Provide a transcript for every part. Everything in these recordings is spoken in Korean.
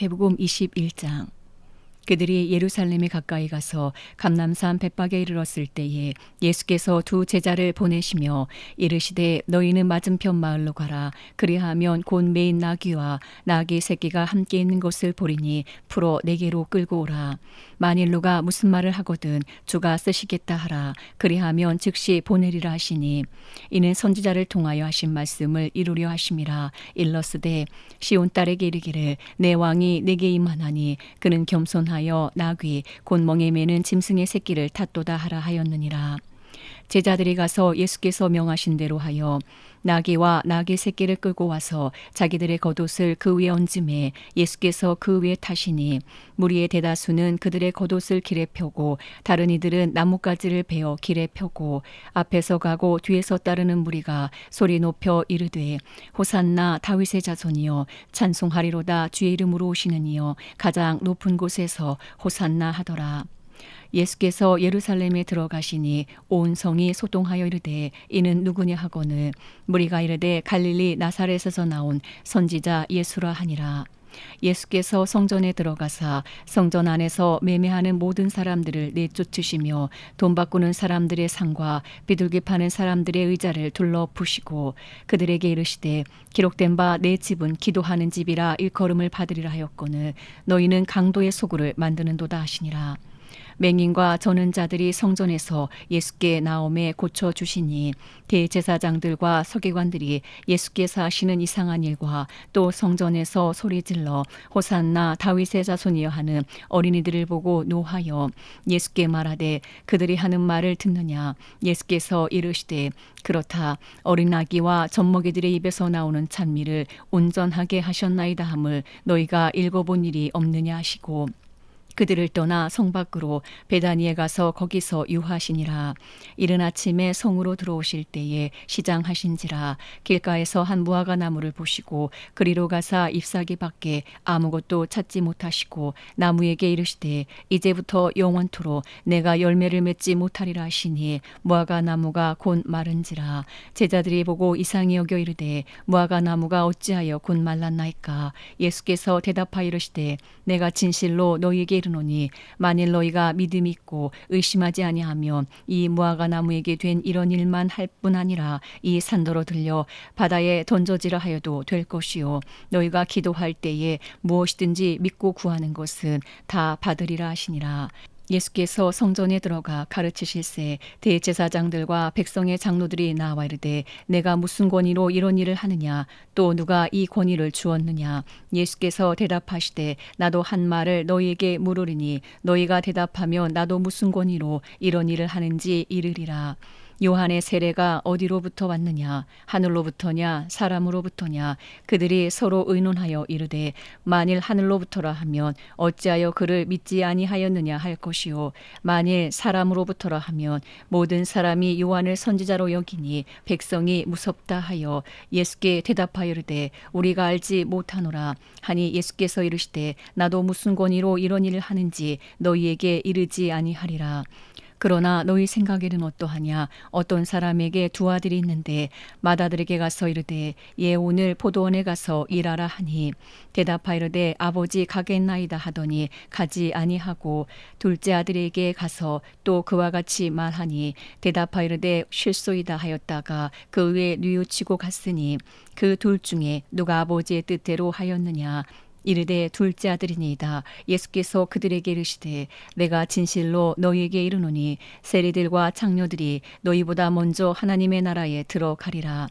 마태복음 21장. 그들이 예루살렘에 가까이 가서 감람산 벳박에 이르렀을 때에 예수께서 두 제자를 보내시며 이르시되 너희는 맞은편 마을로 가라. 그리하면 곧 매인 나귀와 나귀 새끼가 함께 있는 것을 보리니 풀어 내게로 끌고 오라. 만일 누가 무슨 말을 하거든 주가 쓰시겠다 하라. 그리하면 즉시 보내리라 하시니 이는 선지자를 통하여 하신 말씀을 이루려 하심이라. 일러스되 시온 딸에게 이르기를 내 왕이 내게 임하나니 그는 겸손하여 나귀 곧 멍에 매는 짐승의 새끼를 탓도다 하라 하였느니라. 제자들이 가서 예수께서 명하신 대로 하여 나귀와 나귀 새끼를 끌고 와서 자기들의 겉옷을 그 위에 얹음에 예수께서 그 위에 타시니 무리의 대다수는 그들의 겉옷을 길에 펴고 다른 이들은 나뭇가지를 베어 길에 펴고 앞에서 가고 뒤에서 따르는 무리가 소리 높여 이르되 호산나 다윗의 자손이여 찬송하리로다 주의 이름으로 오시는 이여 가장 높은 곳에서 호산나 하더라. 예수께서 예루살렘에 들어가시니 온 성이 소동하여 이르되 이는 누구냐 하거늘 무리가 이르되 갈릴리 나사렛에서 나온 선지자 예수라 하니라. 예수께서 성전에 들어가사 성전 안에서 매매하는 모든 사람들을 내쫓으시며 돈 바꾸는 사람들의 상과 비둘기 파는 사람들의 의자를 둘러 부시고 그들에게 이르시되 기록된 바 내 집은 기도하는 집이라 일컬음을 받으리라 하였거늘 너희는 강도의 소굴을 만드는도다 하시니라. 맹인과 저는 자들이 성전에서 예수께 나옴에 고쳐주시니 대제사장들과 서기관들이 예수께서 하시는 이상한 일과 또 성전에서 소리질러 호산나 다윗의 자손이여 하는 어린이들을 보고 노하여 예수께 말하되 그들이 하는 말을 듣느냐. 예수께서 이르시되 그렇다. 어린 아기와 젖먹이들의 입에서 나오는 찬미를 온전하게 하셨나이다 함을 너희가 읽어본 일이 없느냐 하시고 그들을 떠나 성 밖으로 베다니에 가서 거기서 유하시니라. 이른 아침에 성으로 들어오실 때에 시장하신지라. 길가에서 한 무화과 나무를 보시고 그리로 가사 잎사귀 밖에 아무것도 찾지 못하시고 나무에게 이르시되 이제부터 영원토록 내가 열매를 맺지 못하리라 하시니 무화과 나무가 곧 마른지라. 제자들이 보고 이상히 여겨 이르되 무화과 나무가 어찌하여 곧 말랐나이까. 예수께서 대답하여 이르시되 내가 진실로 너희에게 이르노니 만일 너희가 믿음이 있고 의심하지 아니하면 이 무화과 나무에게 된 이런 일만 할 뿐 아니라 이 산더러 들려 바다에 던져지라 하여도 될 것이요 너희가 기도할 때에 무엇이든지 믿고 구하는 것은 다 받으리라 하시니라. 예수께서 성전에 들어가 가르치실새 대제사장들과 백성의 장로들이 나와 이르되 내가 무슨 권위로 이런 일을 하느냐 또 누가 이 권위를 주었느냐. 예수께서 대답하시되 나도 한 말을 너희에게 물으리니 너희가 대답하면 나도 무슨 권위로 이런 일을 하는지 이르리라. 요한의 세례가 어디로부터 왔느냐 하늘로부터냐 사람으로부터냐. 그들이 서로 의논하여 이르되 만일 하늘로부터라 하면 어찌하여 그를 믿지 아니하였느냐 할 것이요 만일 사람으로부터라 하면 모든 사람이 요한을 선지자로 여기니 백성이 무섭다 하여 예수께 대답하여 이르되 우리가 알지 못하노라 하니 예수께서 이르시되 나도 무슨 권위로 이런 일을 하는지 너희에게 이르지 아니하리라. 그러나 너희 생각에는 어떠하냐. 어떤 사람에게 두 아들이 있는데 맏아들에게 가서 이르되 얘 오늘 포도원에 가서 일하라 하니 대답하이르되 아버지 가겠나이다 하더니 가지 아니하고 둘째 아들에게 가서 또 그와 같이 말하니 대답하이르되 쉴소이다 하였다가 그 위에 뉘우치고 갔으니 그 둘 중에 누가 아버지의 뜻대로 하였느냐. 이르되 둘째 아들이니이다. 예수께서 그들에게 이르시되 내가 진실로 너희에게 이르노니 세리들과 장로들이 너희보다 먼저 하나님의 나라에 들어가리라.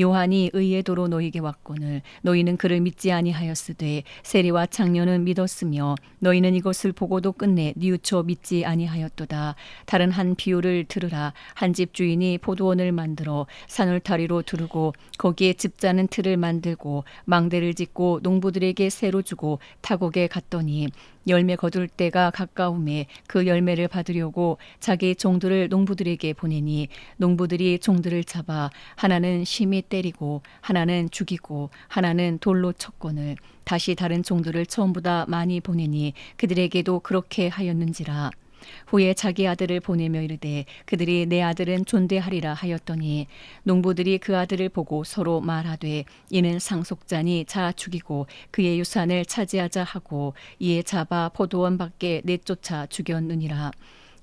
요한이 의의 도로 너희에게 왔거늘 너희는 그를 믿지 아니하였으되 세리와 장로는 믿었으며 너희는 이것을 보고도 끝내 뉘우쳐 믿지 아니하였도다. 다른 한 비유를 들으라. 한 집 주인이 포도원을 만들어 산울타리로 두르고 거기에 즙자는 틀을 만들고 망대를 짓고 농부들에게 새로 주고 타국에 갔더니 열매 거둘 때가 가까움에 그 열매를 받으려고 자기 종들을 농부들에게 보내니 농부들이 종들을 잡아 하나는 심히 때리고 하나는 죽이고 하나는 돌로 쳤거늘 다시 다른 종들을 처음보다 많이 보내니 그들에게도 그렇게 하였는지라. 후에 자기 아들을 보내며 이르되 그들이 내 아들은 존대하리라 하였더니 농부들이 그 아들을 보고 서로 말하되 이는 상속자니 자 죽이고 그의 유산을 차지하자 하고 이에 잡아 포도원 밖에 내쫓아 죽였느니라.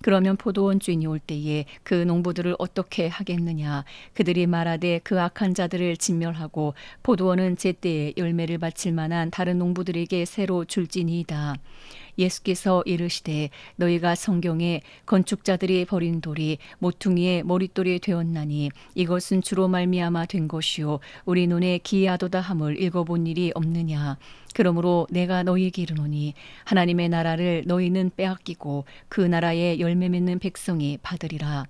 그러면 포도원 주인이 올 때에 그 농부들을 어떻게 하겠느냐. 그들이 말하되 그 악한 자들을 진멸하고 포도원은 제때에 열매를 바칠 만한 다른 농부들에게 새로 줄지니이다. 예수께서 이르시되 너희가 성경에 건축자들이 버린 돌이 모퉁이의 머릿돌이 되었나니 이것은 주로 말미암아 된 것이요 우리 눈에 기이하도다 함을 읽어본 일이 없느냐. 그러므로 내가 너희에게 이르노니 하나님의 나라를 너희는 빼앗기고 그 나라의 열매 맺는 백성이 받으리라.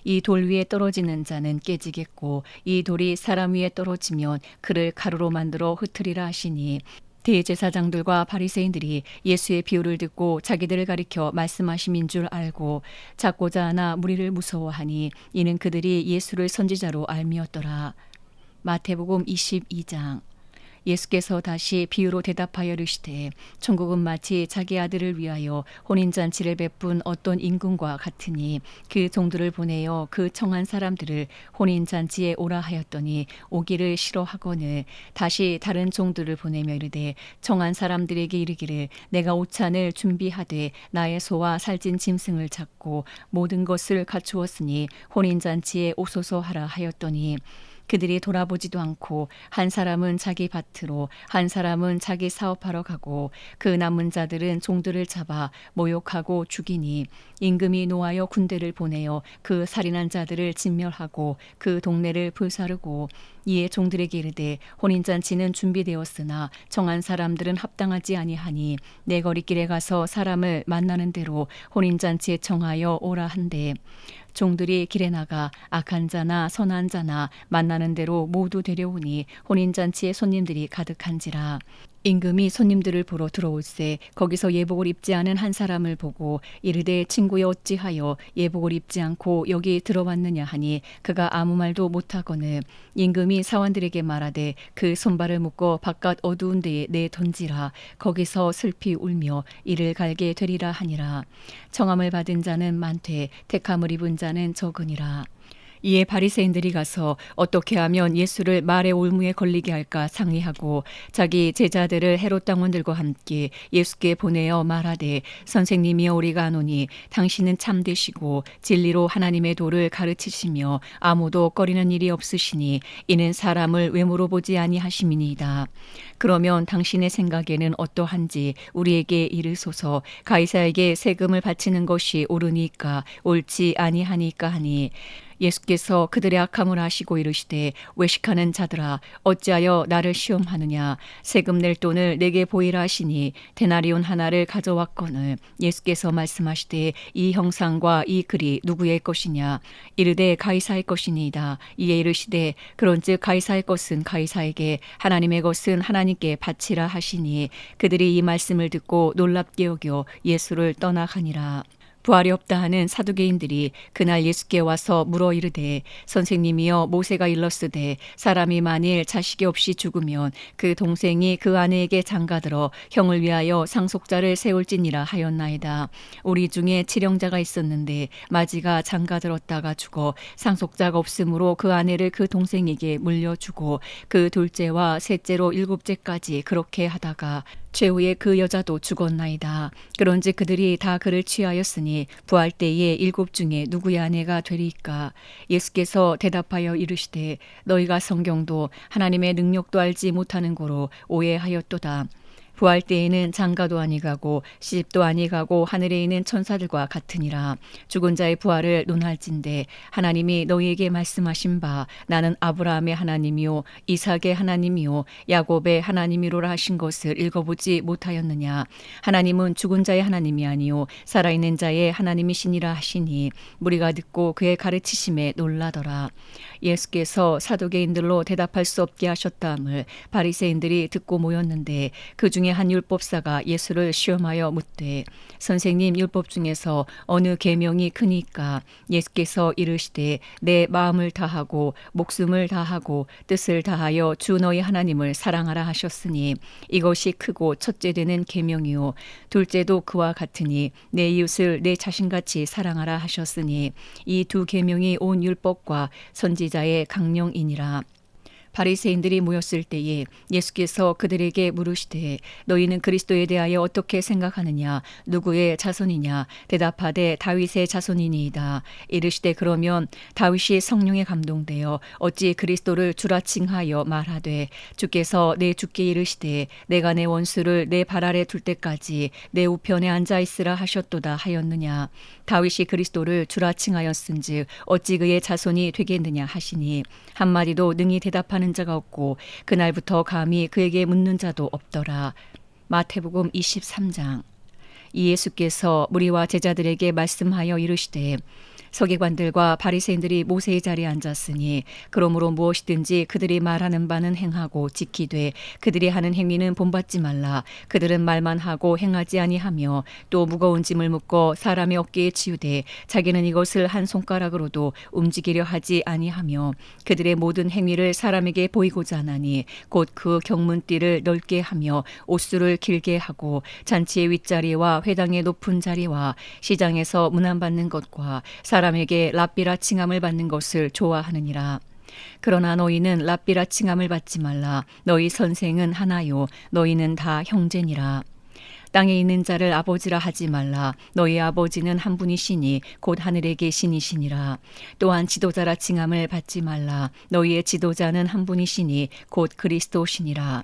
이 돌 위에 떨어지는 자는 깨지겠고 이 돌이 사람 위에 떨어지면 그를 가루로 만들어 흩으리라 하시니 대제사장들과 바리새인들이 예수의 비유를 듣고 자기들을 가리켜 말씀하심인 줄 알고 잡고자 하나 무리를 무서워하니 이는 그들이 예수를 선지자로 알미었더라. 마태복음 22장. 예수께서 다시 비유로 대답하여 이르시되 천국은 마치 자기 아들을 위하여 혼인잔치를 베푼 어떤 임금과 같으니 그 종들을 보내어 그 청한 사람들을 혼인잔치에 오라 하였더니 오기를 싫어하거늘 다시 다른 종들을 보내며 이르되 청한 사람들에게 이르기를 내가 오찬을 준비하되 나의 소와 살찐 짐승을 잡고 모든 것을 갖추었으니 혼인잔치에 오소서 하라 하였더니 그들이 돌아보지도 않고 한 사람은 자기 밭으로 한 사람은 자기 사업하러 가고 그 남은 자들은 종들을 잡아 모욕하고 죽이니 임금이 노하여 군대를 보내어 그 살인한 자들을 진멸하고 그 동네를 불사르고 이에 종들에게 이르되 혼인잔치는 준비되었으나 정한 사람들은 합당하지 아니하니 내 거리길에 가서 사람을 만나는 대로 혼인잔치에 청하여 오라 한대 종들이 길에 나가 악한 자나 선한 자나 만나는 대로 모두 데려오니 혼인잔치에 손님들이 가득한지라. 임금이 손님들을 보러 들어올세 거기서 예복을 입지 않은 한 사람을 보고 이르되 친구여 어찌하여 예복을 입지 않고 여기 들어왔느냐 하니 그가 아무 말도 못하거늘 임금이 사원들에게 말하되 그 손발을 묶어 바깥 어두운 데에 내 던지라. 거기서 슬피 울며 이를 갈게 되리라 하니라. 청함을 받은 자는 많되 택함을 입은 자는 적으니라. 이에 바리새인들이 가서 어떻게 하면 예수를 말의 올무에 걸리게 할까 상의하고 자기 제자들을 헤롯 당원들과 함께 예수께 보내어 말하되 선생님이여 우리가 아노니 당신은 참되시고 진리로 하나님의 도를 가르치시며 아무도 꺼리는 일이 없으시니 이는 사람을 외모로 보지 아니하심이니이다. 그러면 당신의 생각에는 어떠한지 우리에게 이르소서. 가이사에게 세금을 바치는 것이 옳으니까 옳지 아니하니까 하니 예수께서 그들의 악함을 아시고 이르시되 외식하는 자들아 어찌하여 나를 시험하느냐. 세금 낼 돈을 내게 보이라 하시니 데나리온 하나를 가져왔거늘 예수께서 말씀하시되 이 형상과 이 글이 누구의 것이냐. 이르되 가이사의 것이니이다. 이에 이르시되 그런즉 가이사의 것은 가이사에게 하나님의 것은 하나님께 바치라 하시니 그들이 이 말씀을 듣고 놀랍게 여겨 예수를 떠나가니라. 부활이 없다 하는 사두개인들이 그날 예수께 와서 물어 이르되 선생님이여 모세가 일렀으되 사람이 만일 자식이 없이 죽으면 그 동생이 그 아내에게 장가들어 형을 위하여 상속자를 세울지니라 하였나이다. 우리 중에 칠형자가 있었는데 마지가 장가들었다가 죽어 상속자가 없으므로 그 아내를 그 동생에게 물려주고 그 둘째와 셋째로 일곱째까지 그렇게 하다가 최후에 그 여자도 죽었나이다. 그런즉 그들이 다 그를 취하였으니 부활 때에 일곱 중에 누구의 아내가 되리까. 예수께서 대답하여 이르시되 너희가 성경도 하나님의 능력도 알지 못하는 고로 오해하였도다. 부활 때에는 장가도 아니가고 시집도 아니가고 하늘에 있는 천사들과 같으니라. 죽은 자의 부활을 논할진대 하나님이 너희에게 말씀하신 바 나는 아브라함의 하나님이요 이삭의 하나님이요 야곱의 하나님이로라 하신 것을 읽어보지 못하였느냐. 하나님은 죽은 자의 하나님이 아니요 살아있는 자의 하나님이시니라 하시니 무리가 듣고 그의 가르치심에 놀라더라. 예수께서 사두개인들로 대답할 수 없게 하셨다함을 바리새인들이 듣고 모였는데 그 중에 중에 한 율법사가 예수를 시험하여 묻되 선생님, 율법 중에서 어느 계명이 크니까? 예수께서 이르시되 내 마음을 다하고 목숨을 다하고 뜻을 다하여 주 너희 하나님을 사랑하라 하셨으니 이것이 크고 첫째 되는 계명이요 둘째도 그와 같으니 내 이웃을 내 자신같이 사랑하라 하셨으니 이 두 계명이 온 율법과 선지자의 강령이니라. 바리새인들이 모였을 때에 예수께서 그들에게 물으시되 너희는 그리스도에 대하여 어떻게 생각하느냐? 누구의 자손이냐? 대답하되 다윗의 자손이니이다. 이르시되 그러면 다윗이 성령에 감동되어 어찌 그리스도를 주라 칭하여 말하되 주께서 내 주께 이르시되 내가 내 원수를 내 발 아래 둘 때까지 내 우편에 앉아 있으라 하셨도다 하였느냐? 다윗이 그리스도를 주라 칭하였은즉 어찌 그의 자손이 되겠느냐 하시니 한마디도 능히 대답하는 자가 없고 그날부터 감히 그에게 묻는 자도 없더라. 마태복음 23장. 이 예수께서 무리와 제자들에게 말씀하여 이르시되 서기관들과 바리새인들이 모세의 자리에 앉았으니 그러므로 무엇이든지 그들이 말하는 바는 행하고 지키되 그들이 하는 행위는 본받지 말라. 그들은 말만 하고 행하지 아니하며 또 무거운 짐을 묶어 사람의 어깨에 치우되 자기는 이것을 한 손가락으로도 움직이려 하지 아니하며 그들의 모든 행위를 사람에게 보이고자 하나니 곧 그 경문띠를 넓게 하며 옷수를 길게 하고 잔치의 윗자리와 회당의 높은 자리와 시장에서 문안받는 것과 사람에게 랍비라 칭함을 받는 것을 좋아하느니라. 그러나 너희는 랍비라 칭함을 받지 말라. 너희 선생은 하나요 너희는 다 형제니라. 땅에 있는 자를 아버지라 하지 말라. 너희 아버지는 한 분이시니 곧 하늘에 계시니시니라. 또한 지도자라 칭함을 받지 말라. 너희의 지도자는 한 분이시니 곧 그리스도시니라.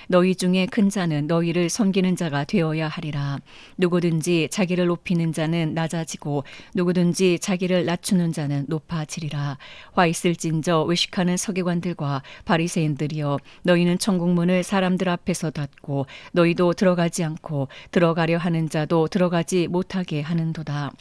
너희 중에 큰 자는 너희를 섬기는 자가 되어야 하리라. 누구든지 자기를 높이는 자는 낮아지고 누구든지 자기를 낮추는 자는 높아지리라. 화 있을진저 외식하는 서기관들과 바리새인들이여 너희는 천국문을 사람들 앞에서 닫고 너희도 들어가지 않고 들어가려 하는 자도 들어가지 못하게 하는도다.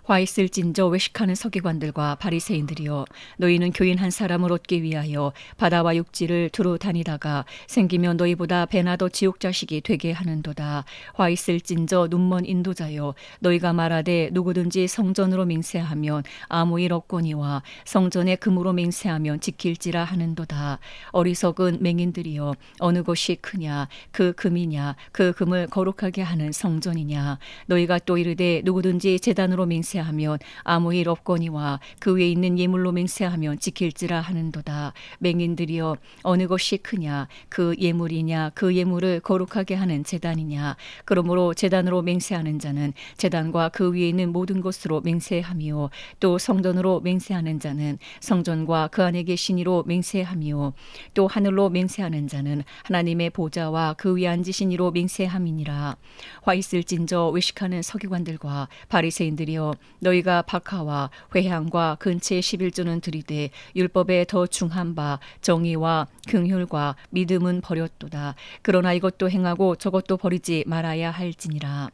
화 있을진저 외식하는 서기관들과 바리새인들이여 너희는 교인 한 사람을 얻기 위하여 바다와 육지를 두루 다니다가 생기면 너희보다 배나 더 지옥 자식이 되게 하는도다. 화 있을진저 눈먼 인도자여 너희가 말하되 누구든지 성전으로 맹세하면 아무 일 없거니와 성전에 금으로 맹세하면 지킬지라 하는도다. 어리석은 맹인들이여 어느 것이 크냐? 그 금이냐? 그 금을 거룩하게 하는 성전이냐? 너희가 또 이르되 누구든지 제단으로 맹세하면 아무 일 없거니와 그 위에 있는 예물로 맹세하면 지킬지라 하는도다. 맹인들이여 어느 것이 크냐? 그 예물이냐? 그 예물을 거룩하게 하는 제단이냐? 그러므로 제단으로 맹세하는 자는 제단과 그 위에 있는 모든 것으로 맹세하며 또 성전으로 맹세하는 자는 성전과 그 안에 계신 이로 맹세하며 또 하늘로 맹세하는 자는 하나님의 보좌와 그 위에 앉으신 이로 맹세함이니라. 화 있을진저 외식하는 서기관들과 바리새인들이여 너희가 박하와 회향과 근처의 11조는 들이되 율법에 더 중한 바 정의와 긍휼과 믿음은 버렸도다. 그러나 이것도 행하고 저것도 버리지 말아야 할지니라.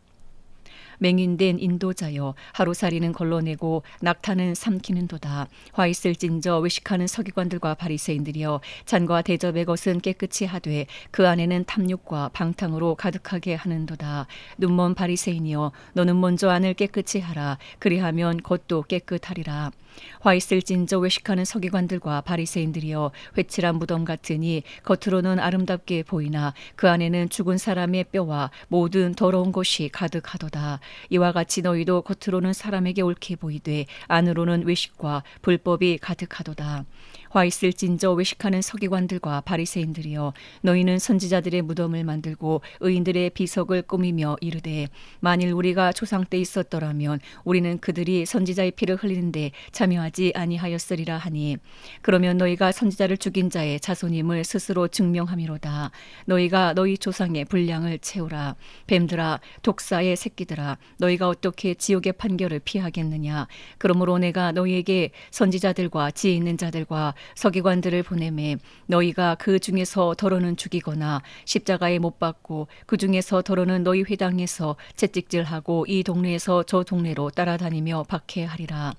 맹인된 인도자여 하루살이는 걸러내고 낙타는 삼키는도다. 화 있을진저 외식하는 서기관들과 바리새인들이여 잔과 대접의 것은 깨끗이 하되 그 안에는 탐욕과 방탕으로 가득하게 하는도다. 눈먼 바리새인이여 너는 먼저 안을 깨끗이 하라. 그리하면 겉도 깨끗하리라. 화 있을진저 외식하는 서기관들과 바리새인들이여 회칠한 무덤 같으니 겉으로는 아름답게 보이나 그 안에는 죽은 사람의 뼈와 모든 더러운 것이 가득하도다. 이와 같이 너희도 겉으로는 사람에게 옳게 보이되 안으로는 외식과 불법이 가득하도다. 화 있을진저 외식하는 서기관들과 바리새인들이여 너희는 선지자들의 무덤을 만들고 의인들의 비석을 꾸미며 이르되 만일 우리가 조상 때 있었더라면 우리는 그들이 선지자의 피를 흘리는데 참여하지 아니하였으리라 하니 그러면 너희가 선지자를 죽인 자의 자손임을 스스로 증명함이로다. 너희가 너희 조상의 분량을 채우라. 뱀들아 독사의 새끼들아 너희가 어떻게 지옥의 판결을 피하겠느냐. 그러므로 내가 너희에게 선지자들과 지혜 있는 자들과 서기관들을 보내매 너희가 그 중에서 더러는 죽이거나 십자가에 못 박고 그 중에서 더러는 너희 회당에서 채찍질하고 이 동네에서 저 동네로 따라다니며 박해하리라.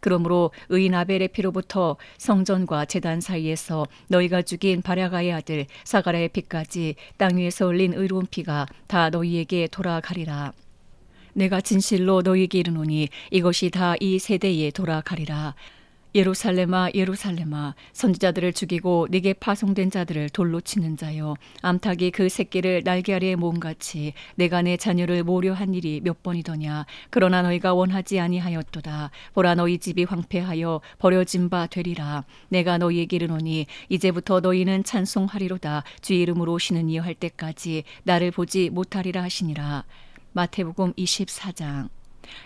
그러므로 의인 아벨의 피로부터 성전과 제단 사이에서 너희가 죽인 바랴가의 아들 사가랴의 피까지 땅 위에서 흘린 의로운 피가 다 너희에게 돌아가리라. 내가 진실로 너희에게 이르노니 이것이 다 이 세대에 돌아가리라. 예루살렘아 예루살렘아 선지자들을 죽이고 네게 파송된 자들을 돌로 치는 자여, 암탉이 그 새끼를 날개 아래에 모음같이 내가 내 자녀를 모려한 일이 몇 번이더냐. 그러나 너희가 원하지 아니하였도다. 보라, 너희 집이 황폐하여 버려진 바 되리라. 내가 너희에게 이르노니 이제부터 너희는 찬송하리로다. 주의 이름으로 오시는 이여 할 때까지 나를 보지 못하리라 하시니라. 마태복음 24장.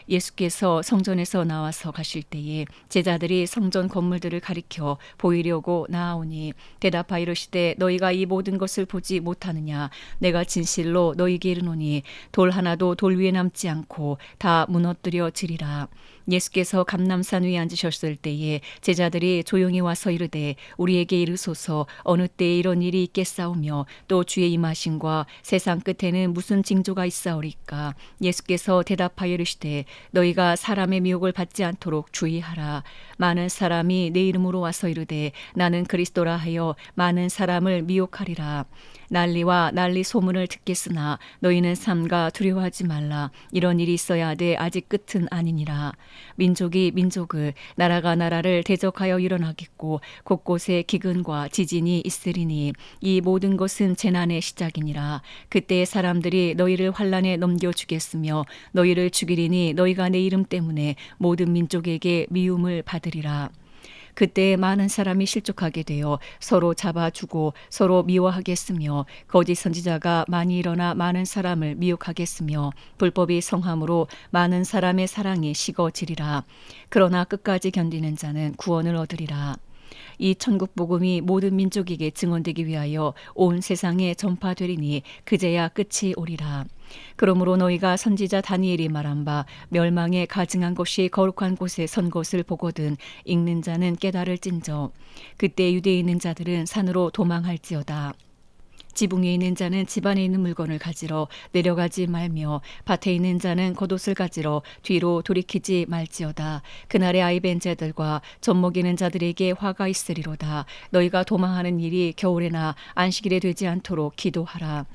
예수께서 성전에서 나와서 가실 때에 제자들이 성전 건물들을 가리켜 보이려고 나아오니 대답하여 이르시되 너희가 이 모든 것을 보지 못하느냐. 내가 진실로 너희에게 이르노니 돌 하나도 돌 위에 남지 않고 다 무너뜨려지리라. 예수께서 감람산 위에 앉으셨을 때에 제자들이 조용히 와서 이르되 우리에게 이르소서 어느 때에 이런 일이 있겠사오며 또 주의 임하심과 세상 끝에는 무슨 징조가 있사오리까. 예수께서 대답하여 이르시되 너희가 사람의 미혹을 받지 않도록 주의하라. 많은 사람이 내 이름으로 와서 이르되 나는 그리스도라 하여 많은 사람을 미혹하리라. 난리와 난리 소문을 듣겠으나 너희는 삼가 두려워하지 말라. 이런 일이 있어야 하되 아직 끝은 아니니라. 민족이 민족을 나라가 나라를 대적하여 일어나겠고 곳곳에 기근과 지진이 있으리니 이 모든 것은 재난의 시작이니라. 그때 사람들이 너희를 환난에 넘겨주겠으며 너희를 죽이리니 너희가 내 이름 때문에 모든 민족에게 미움을 받으리라. 그때 많은 사람이 실족하게 되어 서로 잡아주고 서로 미워하겠으며 거짓 선지자가 많이 일어나 많은 사람을 미혹하겠으며 불법이 성함으로 많은 사람의 사랑이 식어지리라. 그러나 끝까지 견디는 자는 구원을 얻으리라. 이 천국 복음이 모든 민족에게 증언되기 위하여 온 세상에 전파되리니 그제야 끝이 오리라. 그러므로 너희가 선지자 다니엘이 말한 바 멸망에 가증한 것이 거룩한 곳에 선 것을 보거든 읽는 자는 깨달을진저. 그때 유대에 있는 자들은 산으로 도망할지어다. 지붕에 있는 자는 집안에 있는 물건을 가지러 내려가지 말며 밭에 있는 자는 겉옷을 가지러 뒤로 돌이키지 말지어다. 그날의 아이벤 자들과 젖먹이는 자들에게 화가 있으리로다. 너희가 도망하는 일이 겨울에나 안식일에 되지 않도록 기도하라.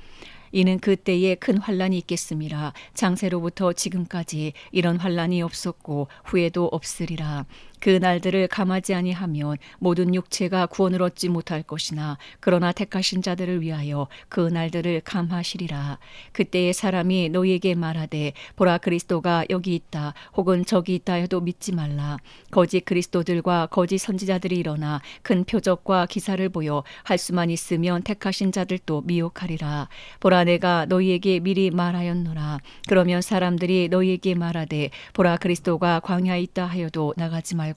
이는 그때에 큰 환란이 있겠음이라. 장세로부터 지금까지 이런 환란이 없었고 후에도 없으리라. 그 날들을 감하지 아니하면 모든 육체가 구원을 얻지 못할 것이나 그러나 택하신 자들을 위하여 그 날들을 감하시리라. 그때에 사람이 너희에게 말하되 보라 그리스도가 여기 있다 혹은 저기 있다 해도 믿지 말라. 거짓 그리스도들과 거짓 선지자들이 일어나 큰 표적과 기사를 보여 할 수만 있으면 택하신 자들도 미혹하리라. 보라 내가 너희에게 미리 말하였노라. 그러면 사람들이 너희에게 말하되 보라 그리스도가 광야에 있다 하여도 나가지 말고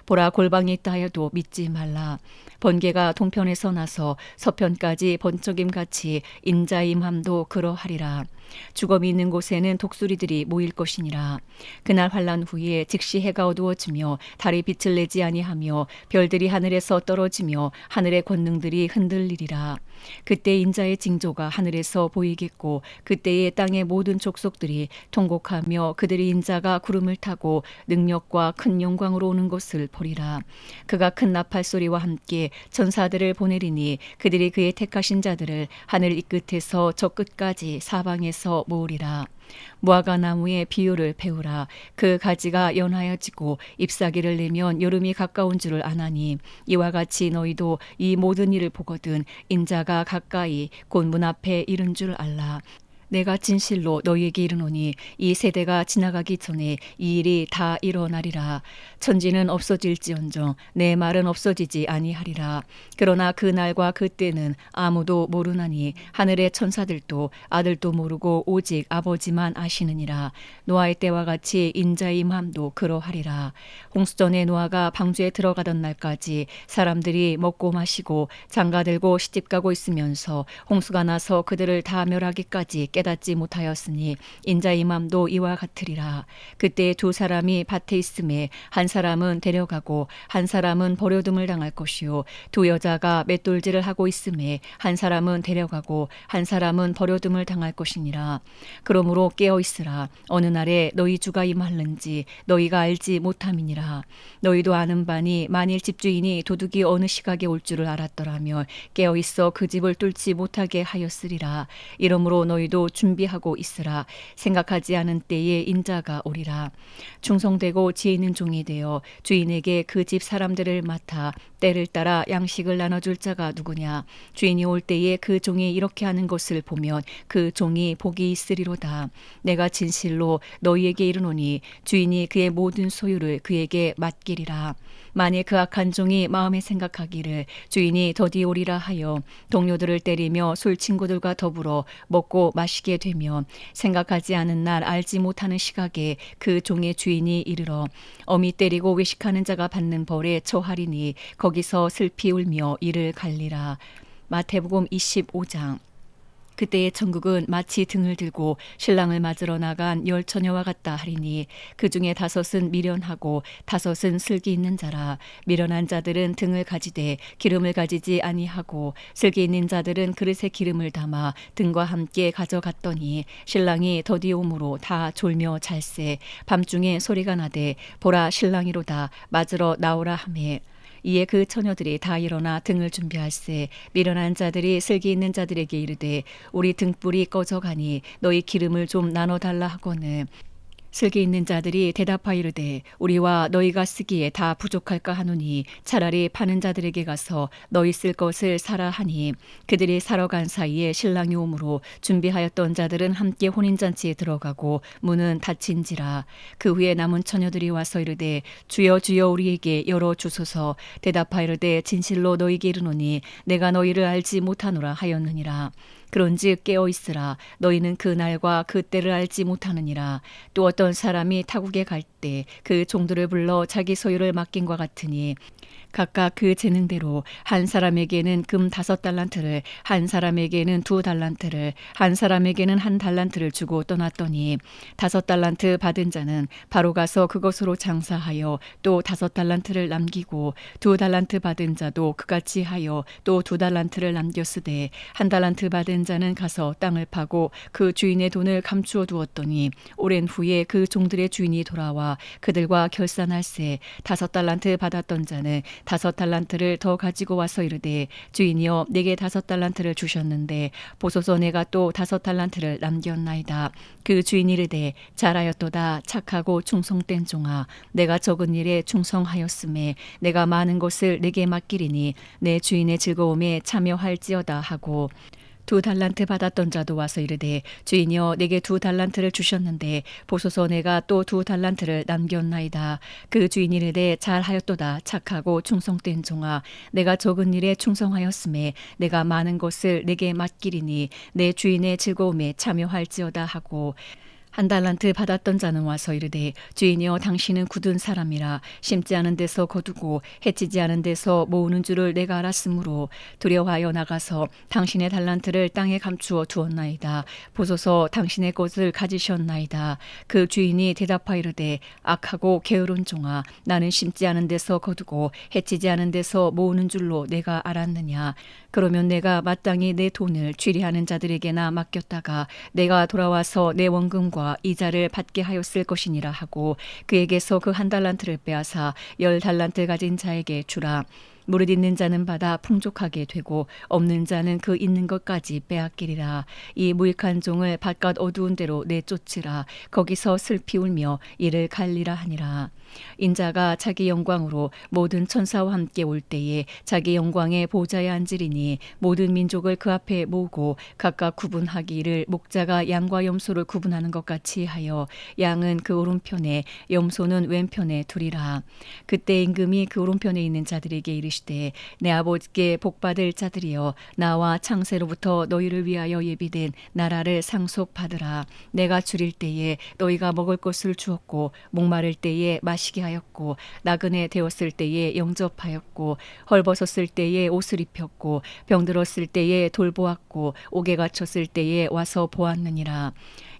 보라 골방에 있다 하여도 믿지 말라. 번개가 동편에서 나서 서편까지 번쩍임같이 인자의 임함도 그러하리라. 죽음이 있는 곳에는 독수리들이 모일 것이니라. 그날 환란 후에 즉시 해가 어두워지며 달이 빛을 내지 아니하며 별들이 하늘에서 떨어지며 하늘의 권능들이 흔들리리라. 그때 인자의 징조가 하늘에서 보이겠고 그때에 땅의 모든 족속들이 통곡하며 그들의 인자가 구름을 타고 능력과 큰 영광으로 오는 것을 보리라. 그가 큰 나팔 소리와 함께 전사들을 보내리니 그들이 그의 택하신 자들을 하늘 이 끝에서 저 끝까지 사방에서 모으리라. 무화과 나무의 비유를 배우라. 그 가지가 연하여지고 잎사귀를 내면 여름이 가까운 줄을 아나니 이와 같이 너희도 이 모든 일을 보거든 인자가 가까이 곧 문 앞에 이른 줄 알라. 내가 진실로 너희에게 이르노니 이 세대가 지나가기 전에 이 일이 다 일어나리라. 천지는 없어질지언정 내 말은 없어지지 아니하리라. 그러나 그 날과 그 때는 아무도 모르나니 하늘의 천사들도 아들도 모르고 오직 아버지만 아시느니라. 노아의 때와 같이 인자의 임함도 그러하리라. 홍수전에 노아가 방주에 들어가던 날까지 사람들이 먹고 마시고 장가들고 시집가고 있으면서 홍수가 나서 그들을 다 멸하기까지 깨닫지 못하였으니 인자의 맘도 이와 같으리라. 그때 두 사람이 밭에 있음에 한 사람은 데려가고 한 사람은 버려둠을 당할 것이요 두 여자가 맷돌질을 하고 있음에 한 사람은 데려가고 한 사람은 버려둠을 당할 것이니라. 그러므로 깨어 있으라. 어느 날에 너희 주가 임할는지 너희가 알지 못함이니라. 너희도 아는 바니 만일 집주인이 도둑이 어느 시각에 올 줄을 알았더라면 깨어 있어 그 집을 뚫지 못하게 하였으리라. 이러므로 너희도 준비하고 있으라. 생각하지 않은 때에 인자가 오리라. 충성되고 지혜 있는 종이 되어 주인에게 그 집 사람들을 맡아 때를 따라 양식을 나눠줄 자가 누구냐. 주인이 올 때에 그 종이 이렇게 하는 것을 보면 그 종이 복이 있으리로다. 내가 진실로 너희에게 이르노니 주인이 그의 모든 소유를 그에게 맡기리라. 만일 그 악한 종이 마음에 생각하기를 주인이 더디 오리라 하여 동료들을 때리며 술 친구들과 더불어 먹고 마시게 되면 생각하지 않은 날 알지 못하는 시각에 그 종의 주인이 이르러 어미 때리고 외식하는 자가 받는 벌에 처하리니 거기서 슬피 울며 이를 갈리라. 마태복음 25장. 그때의 천국은 마치 등을 들고 신랑을 맞으러 나간 열 처녀와 같다 하리니 그 중에 다섯은 미련하고 다섯은 슬기 있는 자라. 미련한 자들은 등을 가지되 기름을 가지지 아니하고 슬기 있는 자들은 그릇에 기름을 담아 등과 함께 가져갔더니 신랑이 더디 오므로 다 졸며 잘세. 밤중에 소리가 나되 보라 신랑이로다 맞으러 나오라 하매 이에 그 처녀들이 다 일어나 등을 준비할세. 미련한 자들이 슬기 있는 자들에게 이르되 우리 등불이 꺼져가니 너희 기름을 좀 나눠달라 하거늘 슬기 있는 자들이 대답하이르되 우리와 너희가 쓰기에 다 부족할까 하노니 차라리 파는 자들에게 가서 너희 쓸 것을 사라 하니 그들이 사러 간 사이에 신랑이 오므로 준비하였던 자들은 함께 혼인잔치에 들어가고 문은 닫힌지라. 그 후에 남은 처녀들이 와서 이르되 주여 주여 우리에게 열어 주소서. 대답하이르되 진실로 너희에게 이르노니 내가 너희를 알지 못하노라 하였느니라. 그런즉 깨어 있으라. 너희는 그 날과 그 때를 알지 못하느니라. 또 어떤 사람이 타국에 갈 때 그 종들을 불러 자기 소유를 맡긴과 같으니 각각 그 재능대로 한 사람에게는 금 5달란트를 한 사람에게는 2달란트를 한 사람에게는 1달란트를 주고 떠났더니 5달란트 받은 자는 바로 가서 그것으로 장사하여 또 5달란트를 남기고 2달란트 받은 자도 그같이 하여 또 2달란트를 남겼으되 1달란트 받은 자는 가서 땅을 파고 그 주인의 돈을 감추어 두었더니 오랜 후에 그 종들의 주인이 돌아와 그들과 결산할세. 5달란트 받았던 자는 5달란트를 더 가지고 와서 이르되 주인이여 내게 5달란트를 주셨는데 보소서 내가 또 5달란트를 남겼나이다. 그 주인이 이르되 잘하였도다 착하고 충성된 종아. 내가 적은 일에 충성하였음에 내가 많은 것을 내게 맡기리니 내 주인의 즐거움에 참여할지어다 하고 2달란트 받았던 자도 와서 이르되 주인이여 내게 2달란트를 주셨는데 보소서 내가 또 2달란트를 남겼나이다. 그 주인이 이르되 잘하였도다 착하고 충성된 종아. 내가 적은 일에 충성하였음에 내가 많은 것을 내게 맡기리니 내 주인의 즐거움에 참여할지어다 하고 1달란트 받았던 자는 와서 이르되 주인이여 당신은 굳은 사람이라 심지 않은 데서 거두고 해치지 않은 데서 모으는 줄을 내가 알았으므로 두려워하여 나가서 당신의 달란트를 땅에 감추어 두었나이다. 보소서 당신의 것을 가지셨나이다. 그 주인이 대답하이르되 악하고 게으른 종아. 나는 심지 않은 데서 거두고 해치지 않은 데서 모으는 줄로 내가 알았느냐. 그러면 내가 마땅히 내 돈을 취리하는 자들에게나 맡겼다가 내가 돌아와서 내 원금과 이자를 받게 하였을 것이니라 하고 그에게서 그 1달란트를 빼앗아 10달란트 가진 자에게 주라. 무릇 있는 자는 받아 풍족하게 되고 없는 자는 그 있는 것까지 빼앗기리라. 이 무익한 종을 바깥 어두운 데로 내쫓으라. 거기서 슬피 울며 이를 갈리라 하니라. 인자가 자기 영광으로 모든 천사와 함께 올 때에 자기 영광의 보좌에 앉으리니 모든 민족을 그 앞에 모으고 각각 구분하기를 목자가 양과 염소를 구분하는 것 같이 하여 양은 그 오른편에 염소는 왼편에 두리라. 그때 임금이 그 오른편에 있는 자들에게 이르시되 이르시되 내 아버지께 복받을 자들이여 나와 창세로부터 너희를 위하여 예비된 나라를 상속받으라. 내가 줄일 때에 너희가 먹을 것을 주었고 목마를 때에 마시게 하였고 나그네 되었을 때에 영접하였고 헐벗었을 때에 옷을 입혔고 병들었을 때에 돌보았고 옥에 갇혔을 때에 와서 보았느니라.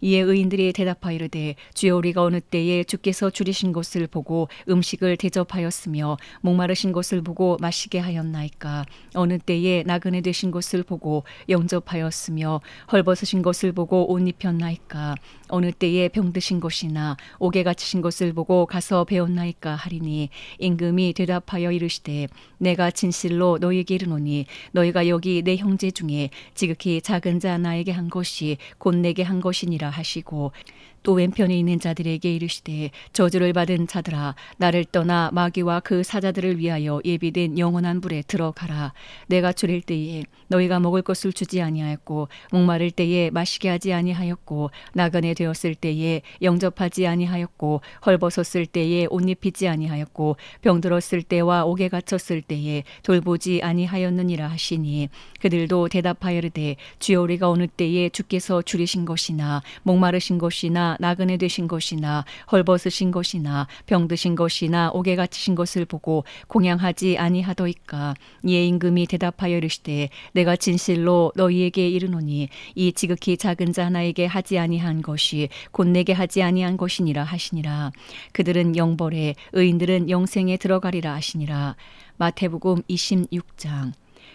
이에 의인들이 대답하여 이르되 주여 우리가 어느 때에 주께서 줄이신 것을 보고 음식을 대접하였으며 목마르신 것을 보고 마시게 하였나이까. 어느 때에 나그네 되신 것을 보고 영접하였으며 헐벗으신 것을 보고 옷 입혔나이까. 어느 때에 병드신 것이나 옥에 갇히신 것을 보고 가서 배웠나이까 하리니 임금이 대답하여 이르시되 내가 진실로 너희에게 이르노니 너희가 여기 내 형제 중에 지극히 작은 자 나에게 한 것이 곧 내게 한 것이니라 하시고 또 왼편에 있는 자들에게 이르시되 저주를 받은 자들아 나를 떠나 마귀와 그 사자들을 위하여 예비된 영원한 불에 들어가라. 내가 줄일 때에 너희가 먹을 것을 주지 아니하였고 목마를 때에 마시게 하지 아니하였고 나그네 되었을 때에 영접하지 아니하였고 헐벗었을 때에 옷 입히지 아니하였고 병들었을 때와 옥에 갇혔을 때에 돌보지 아니하였느니라 하시니 그들도 대답하여 이르되 주여 우리가 어느 때에 주께서 줄이신 것이나 목마르신 것이나 나그네 되신 것이나 헐벗으신 것이나 병드신 것이나 옥에 갇히신 것을 보고 공양하지 아니하더이까. 이에 임금이 대답하여 이르시되 내가 진실로 너희에게 이르노니 이 지극히 작은 자 하나에게 하지 아니한 것이 곧 내게 하지 아니한 것이니라 하시니라. 그들은 영벌에 의인들은 영생에 들어가리라 하시니라. 마태복음 26장.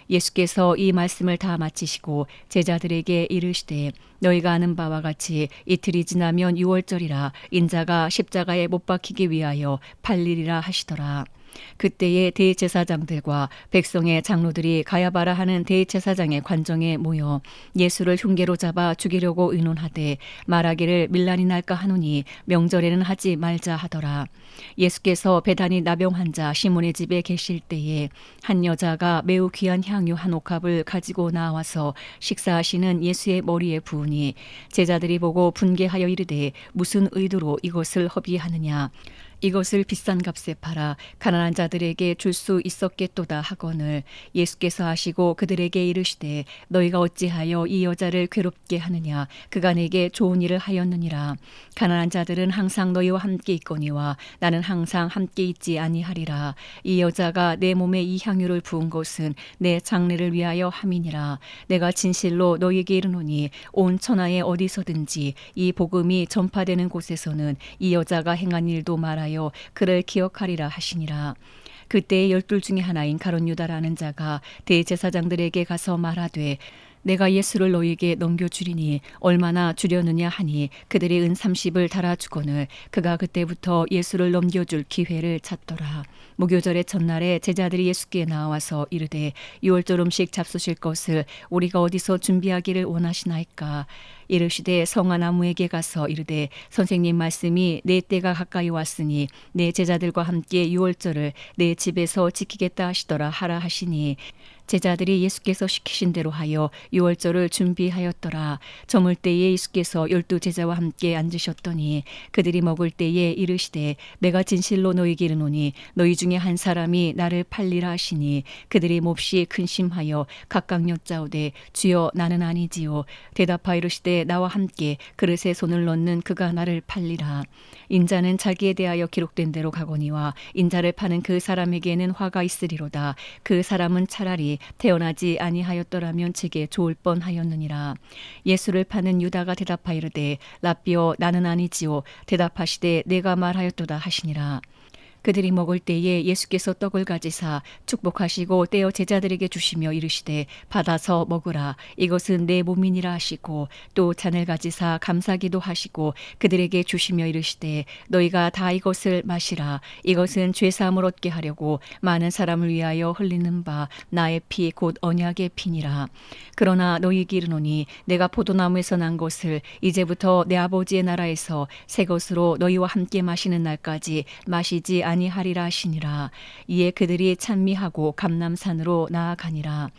예수께서 이 말씀을 다 마치시고 제자들에게 이르시되 너희가 아는 바와 같이 이틀이 지나면 유월절이라 인자가 십자가에 못 박히기 위하여 팔리리라 하시더라. 그때에 대제사장들과 백성의 장로들이 가야바라 하는 대제사장의 관정에 모여 예수를 흉계로 잡아 죽이려고 의논하되 말하기를 밀란이 날까 하노니 명절에는 하지 말자 하더라. 예수께서 배단이 나병 환자 시몬의 집에 계실 때에 한 여자가 매우 귀한 향유 한 옥합을 가지고 나와서 식사하시는 예수의 머리에 부으니 제자들이 보고 분개하여 이르되 무슨 의도로 이것을 허비하느냐. 이것을 비싼 값에 팔아 가난한 자들에게 줄 수 있었겠도다 하거늘 예수께서 하시고 그들에게 이르시되 너희가 어찌하여 이 여자를 괴롭게 하느냐. 그가 내게 좋은 일을 하였느니라. 가난한 자들은 항상 너희와 함께 있거니와 나는 항상 함께 있지 아니하리라. 이 여자가 내 몸에 이 향유를 부은 것은 내 장례를 위하여 함이니라. 내가 진실로 너희에게 이르노니 온 천하에 어디서든지 이 복음이 전파되는 곳에서는 이 여자가 행한 일도 말하여 그를 기억하리라 하시니라. 그때 12 중에 하나인 가룟 유다라는 자가 대제사장들에게 가서 말하되 내가 예수를 너희에게 넘겨주리니 얼마나 주려느냐 하니 그들이 은 30을 달아주거늘 그가 그때부터 예수를 넘겨줄 기회를 찾더라. 무교절의 첫날에 제자들이 예수께 나와서 이르되 유월절 음식 잡수실 것을 우리가 어디서 준비하기를 원하시나이까. 이르시되 성화나무에게 가서 이르되 선생님 말씀이 내 때가 가까이 왔으니 내 제자들과 함께 유월절을 내 집에서 지키겠다 하시더라 하라 하시니 제자들이 예수께서 시키신 대로 하여 유월절을 준비하였더라. 저물 때에 예수께서 12 제자와 함께 앉으셨더니 그들이 먹을 때에 이르시되 내가 진실로 너희에게 이르노니 너희 중에 한 사람이 나를 팔리라 하시니 그들이 몹시 근심하여 각각 여짜오되 주여 나는 아니지요. 대답하여 이르시되 나와 함께 그릇에 손을 넣는 그가 나를 팔리라. 인자는 자기에 대하여 기록된 대로 가거니와 인자를 파는 그 사람에게는 화가 있으리로다. 그 사람은 차라리 태어나지 아니하였더라면 제게 좋을 뻔하였느니라. 예수를 파는 유다가 대답하여 이르되 라삐여 나는 아니지요. 대답하시되 내가 말하였도다 하시니라. 그들이 먹을 때에 예수께서 떡을 가지사 축복하시고 떼어 제자들에게 주시며 이르시되 받아서 먹으라. 이것은 내 몸이니라 하시고 또 잔을 가지사 감사기도 하시고 그들에게 주시며 이르시되 너희가 다 이것을 마시라. 이것은 죄사함을 얻게 하려고 많은 사람을 위하여 흘리는 바 나의 피 곧 언약의 피니라. 그러나 너희에게 이르노니 내가 포도나무에서 난 것을 이제부터 내 아버지의 나라에서 새 것으로 너희와 함께 마시는 날까지 마시지 아니하리라 하시니라. 이에 그들이 찬미하고 감람산으로 나아가니라.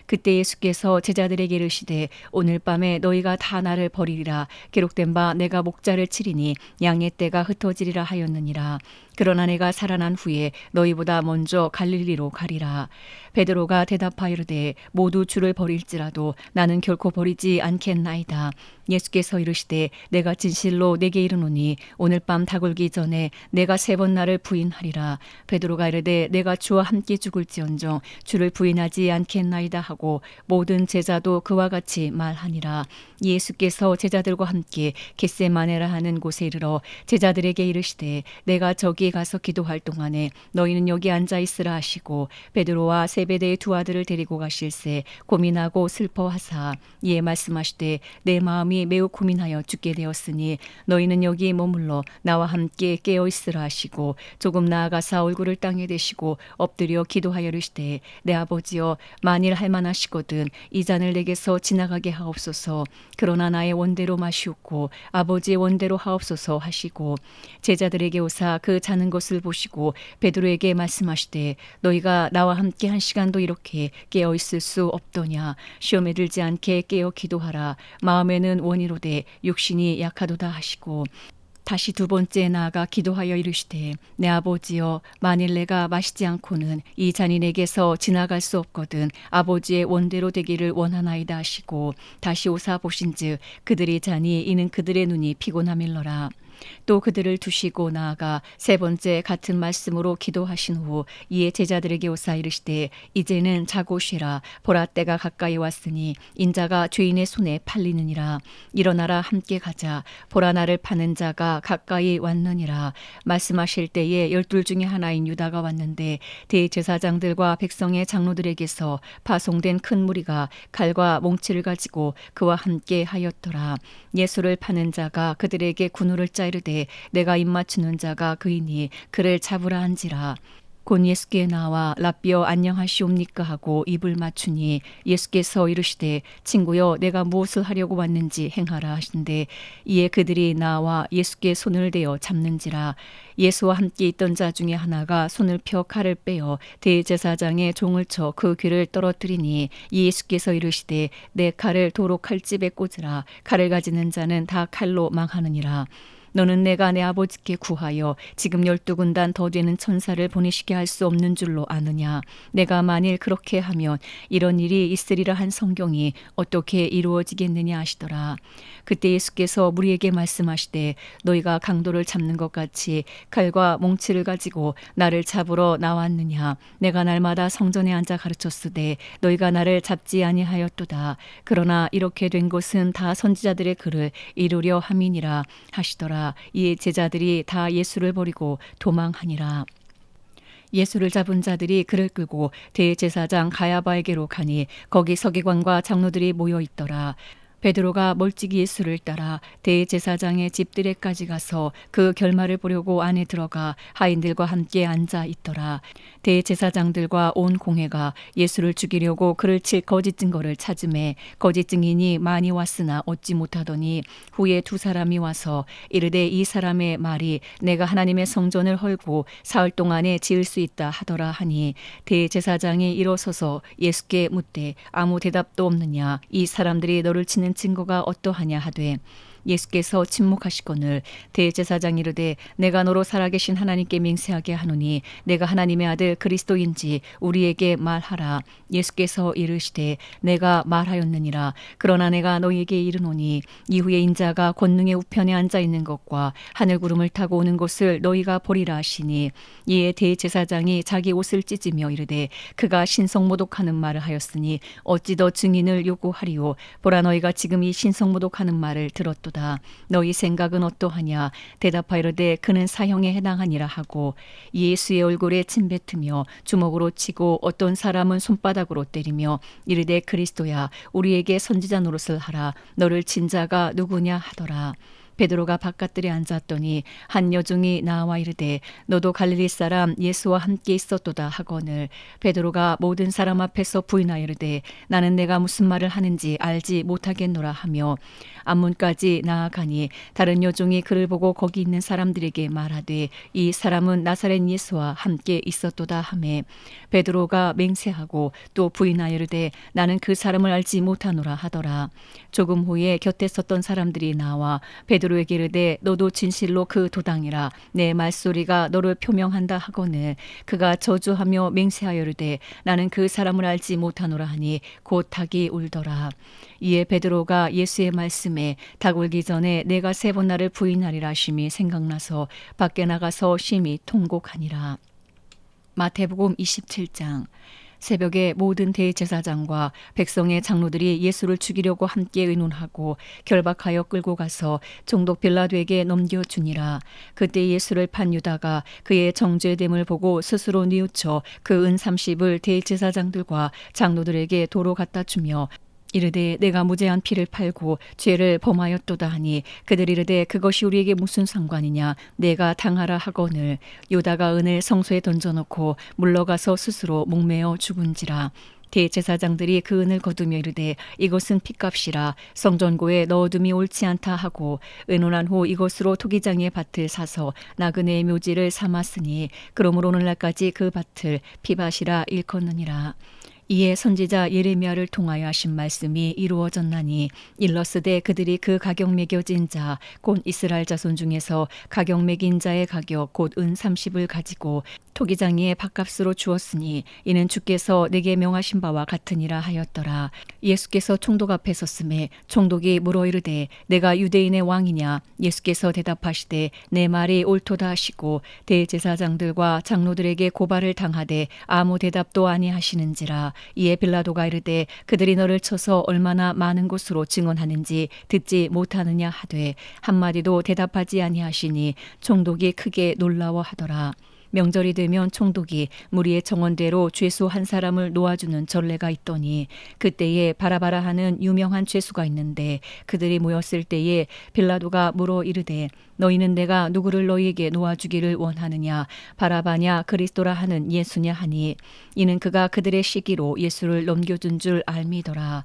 그때 예수께서 제자들에게 이르시되 오늘 밤에 너희가 다 나를 버리리라. 기록된 바 내가 목자를 치리니 양의 떼가 흩어지리라 하였느니라. 그러나 내가 살아난 후에 너희보다 먼저 갈릴리로 가리라. 베드로가 대답하여 이르되 모두 주를 버릴지라도 나는 결코 버리지 않겠나이다. 예수께서 이르시되 내가 진실로 내게 이르노니 오늘 밤 다굴기 전에 내가 3번 나를 부인하리라. 베드로가 이르되 내가 주와 함께 죽을지언정 주를 부인하지 않겠나이다 하고 모든 제자도 그와 같이 말하니라. 예수께서 제자들과 함께 겟세마네라 하는 곳에 이르러 제자들에게 이르시되 내가 저기에 가서 기도할 동안에 너희는 여기 앉아 있으라 하시고 베드로와 세베대의 2 아들을 데리고 가실새 고민하고 슬퍼하사 이에 말씀하시되 내 마음이 매우 고민하여 죽게 되었으니 너희는 여기 머물러 나와 함께 깨어 있으라 하시고 조금 나아가사 얼굴을 땅에 대시고 엎드려 기도하여 이르시되 내 아버지여 만일 할만하시거든 이 잔을 내게서 지나가게 하옵소서. 그러나 나의 원대로 마시옵고 아버지의 원대로 하옵소서 하시고 제자들에게 오사 그 자는 것을 보시고 베드로에게 말씀하시되 너희가 나와 함께 1시간도 이렇게 깨어 있을 수 없더냐. 시험에 들지 않게 깨어 기도하라. 마음에는 원이로되 육신이 약하도다 하시고 다시 2번째 나아가 기도하여 이르시되 내 아버지여 만일 내가 마시지 않고는 이 잔이 내게서 지나갈 수 없거든 아버지의 원대로 되기를 원하나이다 하시고 다시 오사 보신즉 그들이 자니 이는 그들의 눈이 피곤함일러라. 또 그들을 두시고 나아가 3번째 같은 말씀으로 기도하신 후 이에 제자들에게 오사 이르시되 이제는 자고 쉬라. 보라 때가 가까이 왔으니 인자가 죄인의 손에 팔리느니라. 일어나라 함께 가자. 보라 나를 파는 자가 가까이 왔느니라. 말씀하실 때에 12 중에 하나인 유다가 왔는데 대제사장들과 백성의 장로들에게서 파송된 큰 무리가 칼과 몽치를 가지고 그와 함께 하였더라. 예수를 파는 자가 그들에게 군우를 짜 이르되 내가 입맞추는 자가 그이니 그를 잡으라 한지라. 곧 예수께 나와 랍비여 안녕하시옵니까 하고 입을 맞추니 예수께서 이르시되 친구여 내가 무엇을 하려고 왔는지 행하라 하신대 이에 그들이 나와 예수께 손을 대어 잡는지라. 예수와 함께 있던 자 중에 하나가 손을 펴 칼을 빼어 대제사장의 종을 쳐 그 귀를 떨어뜨리니 예수께서 이르시되 내 칼을 도로 칼집에 꽂으라. 칼을 가지는 자는 다 칼로 망하느니라. 너는 내가 내 아버지께 구하여 지금 12군단 더 되는 천사를 보내시게 할 수 없는 줄로 아느냐. 내가 만일 그렇게 하면 이런 일이 있으리라 한 성경이 어떻게 이루어지겠느냐 하시더라. 그때 예수께서 무리에게 말씀하시되 너희가 강도를 잡는 것 같이 칼과 몽치를 가지고 나를 잡으러 나왔느냐. 내가 날마다 성전에 앉아 가르쳤으되 너희가 나를 잡지 아니하였도다. 그러나 이렇게 된 것은 다 선지자들의 글을 이루려 함이니라 하시더라. 이에 제자들이 다 예수를 버리고 도망하니라. 예수를 잡은 자들이 그를 끌고 대제사장 가야바에게로 가니 거기 서기관과 장로들이 모여 있더라. 베드로가 멀찍이 예수를 따라 대제사장의 집들에까지 가서 그 결말을 보려고 안에 들어가 하인들과 함께 앉아 있더라. 대제사장들과 온 공회가 예수를 죽이려고 그를 칠 거짓 증거를 찾음에 거짓 증인이 많이 왔으나 얻지 못하더니 후에 2 사람이 와서 이르되 이 사람의 말이 내가 하나님의 성전을 헐고 사흘 동안에 지을 수 있다 하더라 하니 대제사장이 일어서서 예수께 묻되 아무 대답도 없느냐. 이 사람들이 너를 치는 증거가 어떠하냐 하되 예수께서 침묵하시거늘 대제사장이 이르되 내가 너로 살아계신 하나님께 맹세하게 하노니 내가 하나님의 아들 그리스도인지 우리에게 말하라. 예수께서 이르시되 내가 말하였느니라. 그러나 내가 너희에게 이르노니 이후에 인자가 권능의 우편에 앉아 있는 것과 하늘 구름을 타고 오는 것을 너희가 보리라 하시니 이에 대제사장이 자기 옷을 찢으며 이르되 그가 신성모독하는 말을 하였으니 어찌 더 증인을 요구하리요. 보라 너희가 지금 이 신성모독하는 말을 들었도다. 너희 생각은 어떠하냐. 대답하이르되 그는 사형에 해당하니라 하고 예수의 얼굴에 침 뱉으며 주먹으로 치고 어떤 사람은 손바닥으로 때리며 이르되 그리스도야 우리에게 선지자 노릇을 하라. 너를 친 자가 누구냐 하더라. 베드로가 바깥들에 앉았더니 한 여종이 나와 이르되 너도 갈릴리 사람 예수와 함께 있었도다 하거늘 베드로가 모든 사람 앞에서 부인하여 이르되 나는 내가 무슨 말을 하는지 알지 못하겠노라 하며 앞문까지 나아가니 다른 여종이 그를 보고 거기 있는 사람들에게 말하되 이 사람은 나사렛 예수와 함께 있었도다 하매 베드로가 맹세하고 또 부인하여 이르되 나는 그 사람을 알지 못하노라 하더라. 조금 후에 곁에 섰던 사람들이 나와 베드로에게 이르되 너도 진실로 그 도당이라 내 말소리가 너를 표명한다 하거늘 그가 저주하며 맹세하여 이르되 나는 그 사람을 알지 못하노라 하니 곧 닭이 울더라. 이에 베드로가 예수의 말씀에 닭 울기 전에 내가 세 번 나를 부인하리라 하심이 생각나서 밖에 나가서 심히 통곡하니라. 마태복음 27장. 새벽에 모든 대제사장과 백성의 장로들이 예수를 죽이려고 함께 의논하고 결박하여 끌고 가서 총독 빌라도에게 넘겨주니라. 그때 예수를 판 유다가 그의 정죄됨을 보고 스스로 뉘우쳐 그 은 30을 대제사장들과 장로들에게 도로 갖다 주며 이르되 내가 무죄한 피를 팔고 죄를 범하였도다 하니 그들이 이르되 그것이 우리에게 무슨 상관이냐 내가 당하라 하거늘 유다가 은을 성소에 던져놓고 물러가서 스스로 목매어 죽은지라. 대제사장들이 그 은을 거두며 이르되 이것은 핏값이라 성전고에 넣어둠이 옳지 않다 하고 의논한 후 이것으로 토기장의 밭을 사서 나그네의 묘지를 삼았으니 그러므로 오늘날까지 그 밭을 피밭이라 일컫느니라. 이에 선지자 예레미야를 통하여 하신 말씀이 이루어졌나니 일러스되 그들이 그 가격 매겨진 자 곧 이스라엘 자손 중에서 가격 매긴 자의 가격 곧 은 30을 가지고 토기장이의 밭값으로 주었으니 이는 주께서 내게 명하신 바와 같으니라 하였더라. 예수께서 총독 앞에 섰음에 총독이 물어 이르되 내가 유대인의 왕이냐 예수께서 대답하시되 내 말이 옳도다 하시고 대제사장들과 장로들에게 고발을 당하되 아무 대답도 아니하시는지라. 이에 빌라도가 이르되 그들이 너를 쳐서 얼마나 많은 곳으로 증언하는지 듣지 못하느냐 하되 한마디도 대답하지 아니하시니 총독이 크게 놀라워하더라. 명절이 되면 총독이 무리의 정언대로 죄수 한 사람을 놓아주는 전례가 있더니 그때에 바라바라 하는 유명한 죄수가 있는데 그들이 모였을 때에 빌라도가 물어 이르되 너희는 내가 누구를 너희에게 놓아주기를 원하느냐 바라바냐 그리스도라 하는 예수냐 하니 이는 그가 그들의 시기로 예수를 넘겨준 줄 알미더라.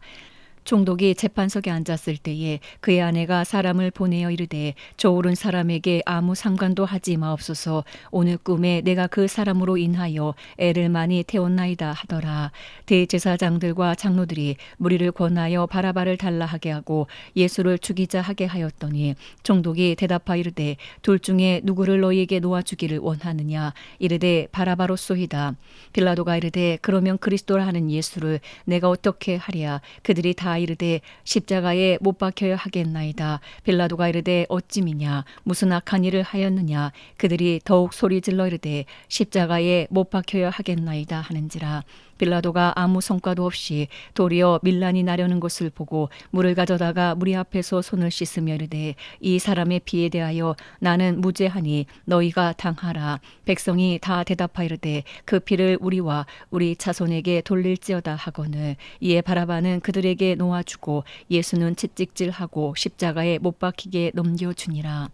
총독이 재판석에 앉았을 때에 그의 아내가 사람을 보내어 이르되 저 오른 사람에게 아무 상관도 하지 마옵소서 오늘 꿈에 내가 그 사람으로 인하여 애를 많이 태웠나이다 하더라. 대제사장들과 장로들이 무리를 권하여 바라바를 달라 하게 하고 예수를 죽이자 하게 하였더니 총독이 대답하여 이르되 둘 중에 누구를 너희에게 놓아주기를 원하느냐 이르되 바라바로소이다. 빌라도가 이르되 그러면 그리스도라 하는 예수를 내가 어떻게 하랴. 그들이 다 이르되 십자가에 못 박혀야 하겠나이다. 빌라도가 이르되 어찌미냐 무슨 악한 일을 하였느냐. 그들이 더욱 소리질러 이르되 십자가에 못 박혀야 하겠나이다 하는지라. 빌라도가 아무 성과도 없이 도리어 밀란이 나려는 것을 보고 물을 가져다가 무리 앞에서 손을 씻으며 이르되 이 사람의 피에 대하여 나는 무죄하니 너희가 당하라. 백성이 다 대답하이르되 그 피를 우리와 우리 자손에게 돌릴지어다 하거늘 이에 바라바는 그들에게 놓아주고 예수는 채찍질하고 십자가에 못 박히게 넘겨주니라.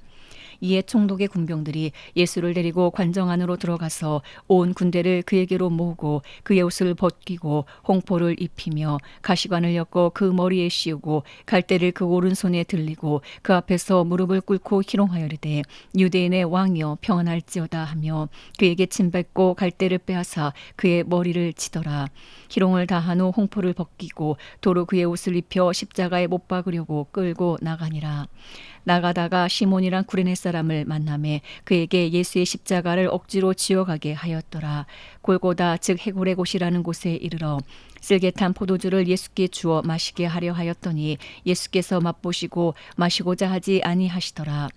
이에 총독의 군병들이 예수를 데리고 관정 안으로 들어가서 온 군대를 그에게로 모으고 그의 옷을 벗기고 홍포를 입히며 가시관을 엮어 그 머리에 씌우고 갈대를 그 오른손에 들리고 그 앞에서 무릎을 꿇고 희롱하여 이르되 유대인의 왕이여 평안할지어다 하며 그에게 침 뱉고 갈대를 빼앗아 그의 머리를 치더라. 희롱을 다한 후 홍포를 벗기고 도로 그의 옷을 입혀 십자가에 못 박으려고 끌고 나가니라. 나가다가 시몬이란 구레네 사람을 만나매 그에게 예수의 십자가를 억지로 지어가게 하였더라. 골고다 즉 해골의 곳이라는 곳에 이르러 쓸개탄 포도주를 예수께 주어 마시게 하려 하였더니 예수께서 맛보시고 마시고자 하지 아니하시더라.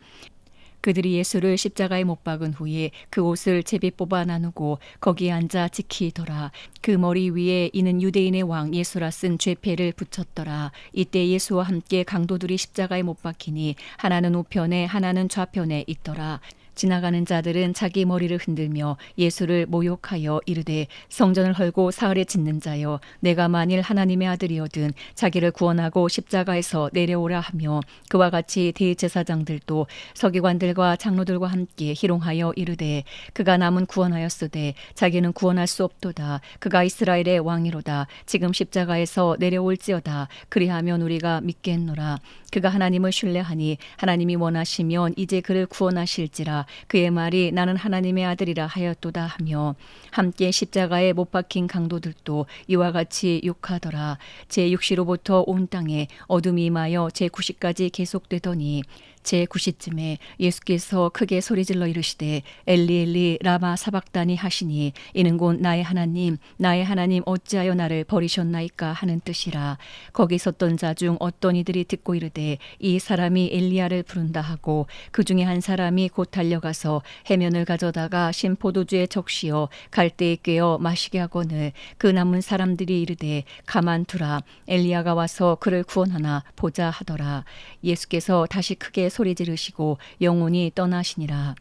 그들이 예수를 십자가에 못 박은 후에 그 옷을 제비 뽑아 나누고 거기에 앉아 지키더라. 그 머리 위에 이는 유대인의 왕 예수라 쓴 죄패를 붙였더라. 이때 예수와 함께 강도들이 십자가에 못 박히니 하나는 우편에 하나는 좌편에 있더라. 지나가는 자들은 자기 머리를 흔들며 예수를 모욕하여 이르되 성전을 헐고 사흘에 짓는 자여 내가 만일 하나님의 아들이거든 자기를 구원하고 십자가에서 내려오라 하며 그와 같이 대제사장들도 서기관들과 장로들과 함께 희롱하여 이르되 그가 남은 구원하였으되 자기는 구원할 수 없도다. 그가 이스라엘의 왕이로다. 지금 십자가에서 내려올지어다. 그리하면 우리가 믿겠노라. 그가 하나님을 신뢰하니 하나님이 원하시면 이제 그를 구원하실지라. 그의 말이 나는 하나님의 아들이라 하였도다 하며 함께 십자가에 못 박힌 강도들도 이와 같이 욕하더라. 제6시로부터 온 땅에 어둠이 임하여 제9시까지 계속되더니 제9시쯤에 예수께서 크게 소리질러 이르시되 엘리 엘리 라마 사박다니 하시니 이는 곧 나의 하나님 어찌하여 나를 버리셨나이까 하는 뜻이라. 거기 섰던 자 중 어떤 이들이 듣고 이르되 이 사람이 엘리야를 부른다 하고 그 중에 한 사람이 곧 달려가서 해면을 가져다가 신 포도주에 적시어 갈대에 꿰어 마시게 하거늘 그 남은 사람들이 이르되 가만 두라 엘리야가 와서 그를 구원하나 보자 하더라. 예수께서 다시 크게 소리 지르시고 영혼이 떠나시니라.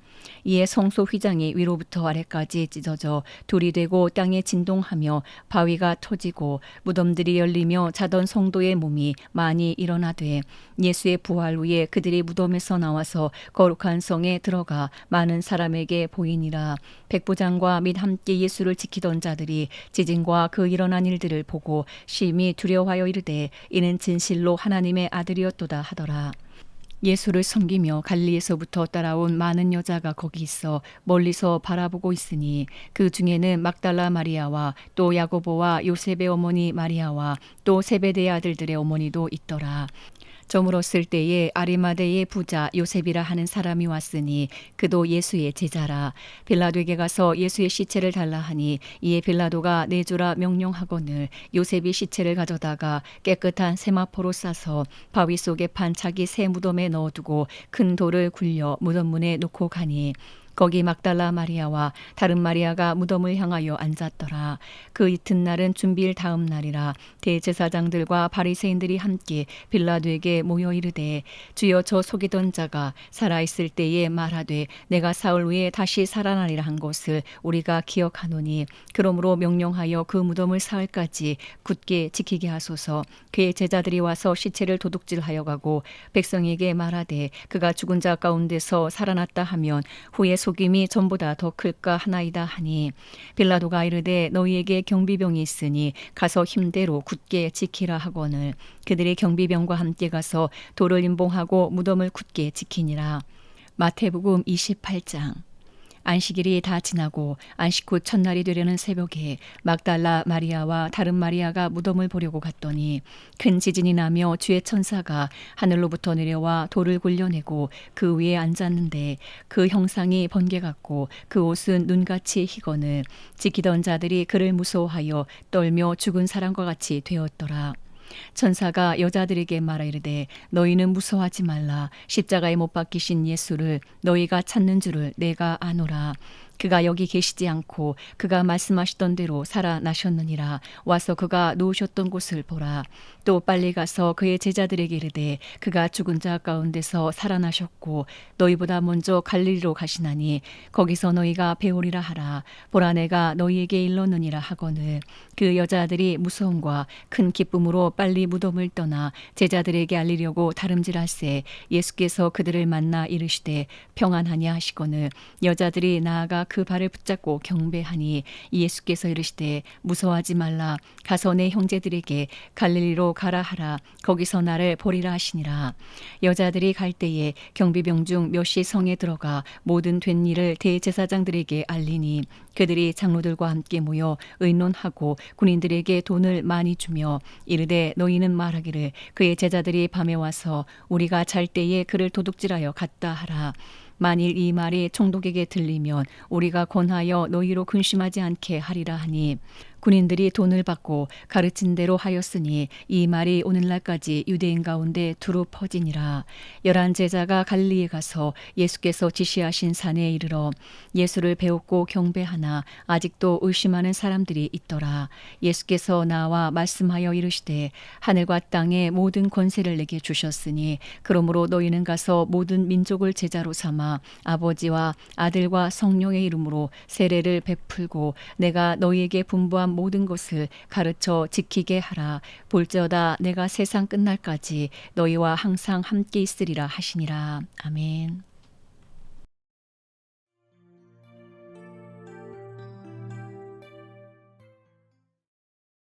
이에 성소 휘장이 위로부터 아래까지 찢어져 돌이 되고 땅에 진동하며 바위가 터지고 무덤들이 열리며 자던 성도의 몸이 많이 일어나되 예수의 부활 후에 그들이 무덤에서 나와서 거룩한 성에 들어가 많은 사람에게 보이니라. 백부장과 및 함께 예수를 지키던 자들이 지진과 그 일어난 일들을 보고 심히 두려워하여 이르되 이는 진실로 하나님의 아들이었도다 하더라. 예수를 섬기며 갈릴리에서부터 따라온 많은 여자가 거기 있어 멀리서 바라보고 있으니 그 중에는 막달라 마리아와 또 야고보와 요셉의 어머니 마리아와 또 세베대의 아들들의 어머니도 있더라. 저물었을 때에 아리마대의 부자 요셉이라 하는 사람이 왔으니 그도 예수의 제자라. 빌라도에게 가서 예수의 시체를 달라 하니 이에 빌라도가 내주라 명령하거늘 요셉이 시체를 가져다가 깨끗한 세마포로 싸서 바위 속에 판 자기 새 무덤에 넣어두고 큰 돌을 굴려 무덤 문에 놓고 가니 거기 막달라 마리아와 다른 마리아가 무덤을 향하여 앉았더라. 그 이튿날은 준비일 다음 날이라. 대제사장들과 바리새인들이 함께 빌라도에게 모여 이르되 주여 저 속이던 자가 살아있을 때에 말하되 내가 사흘 후에 다시 살아나리라 한 것을 우리가 기억하노니 그러므로 명령하여 그 무덤을 사흘까지 굳게 지키게 하소서. 그의 제자들이 와서 시체를 도둑질하여 가고 백성에게 말하되 그가 죽은 자 가운데서 살아났다 하면 후에 속임이 전보다 더 클까 하나이다 하니 빌라도가 이르되 너희에게 경비병이 있으니 가서 힘대로 굳게 지키라 하거늘 그들이 경비병과 함께 가서 돌을 임봉하고 무덤을 굳게 지키니라. 마태복음 28장. 안식일이 다 지나고 안식 후 첫날이 되려는 새벽에 막달라 마리아와 다른 마리아가 무덤을 보려고 갔더니 큰 지진이 나며 주의 천사가 하늘로부터 내려와 돌을 굴려내고 그 위에 앉았는데 그 형상이 번개 같고 그 옷은 눈같이 희거늘 지키던 자들이 그를 무서워하여 떨며 죽은 사람과 같이 되었더라. 천사가 여자들에게 말하 이르되 너희는 무서워하지 말라. 십자가에 못 박히신 예수를 너희가 찾는 줄을 내가 아노라. 그가 여기 계시지 않고 그가 말씀하시던 대로 살아나셨느니라. 와서 그가 누우셨던 곳을 보라. 또 빨리 가서 그의 제자들에게 이르되 그가 죽은 자 가운데서 살아나셨고 너희보다 먼저 갈릴리로 가시나니 거기서 너희가 배우리라 하라. 보라 내가 너희에게 일렀느니라 하거늘 그 여자들이 무서움과 큰 기쁨으로 빨리 무덤을 떠나 제자들에게 알리려고 다름질할새 예수께서 그들을 만나 이르시되 평안하냐 하시거늘 여자들이 나아가 그 발을 붙잡고 경배하니 예수께서 이르시되 무서워하지 말라. 가서 내 형제들에게 갈릴리로 가라 하라. 거기서 나를 보리라 하시니라. 여자들이 갈 때에 경비병 중 몇이 성에 들어가 모든 된 일을 대제사장들에게 알리니 그들이 장로들과 함께 모여 의논하고 군인들에게 돈을 많이 주며 이르되 너희는 말하기를 그의 제자들이 밤에 와서 우리가 잘 때에 그를 도둑질하여 갔다 하라. 만일 이 말이 총독에게 들리면 우리가 권하여 너희로 근심하지 않게 하리라 하니 군인들이 돈을 받고 가르친 대로 하였으니 이 말이 오늘날까지 유대인 가운데 두루 퍼지니라. 11 제자가 갈릴리에 가서 예수께서 지시하신 산에 이르러 예수를 배웠고 경배하나 아직도 의심하는 사람들이 있더라. 예수께서 나와 말씀하여 이르시되 하늘과 땅의 모든 권세를 내게 주셨으니 그러므로 너희는 가서 모든 민족을 제자로 삼아 아버지와 아들과 성령의 이름으로 세례를 베풀고 내가 너희에게 분부한 모든 것을 가르쳐 지키게 하라. 볼지어다 내가 세상 끝날까지 너희와 항상 함께 있으리라 하시니라. 아멘.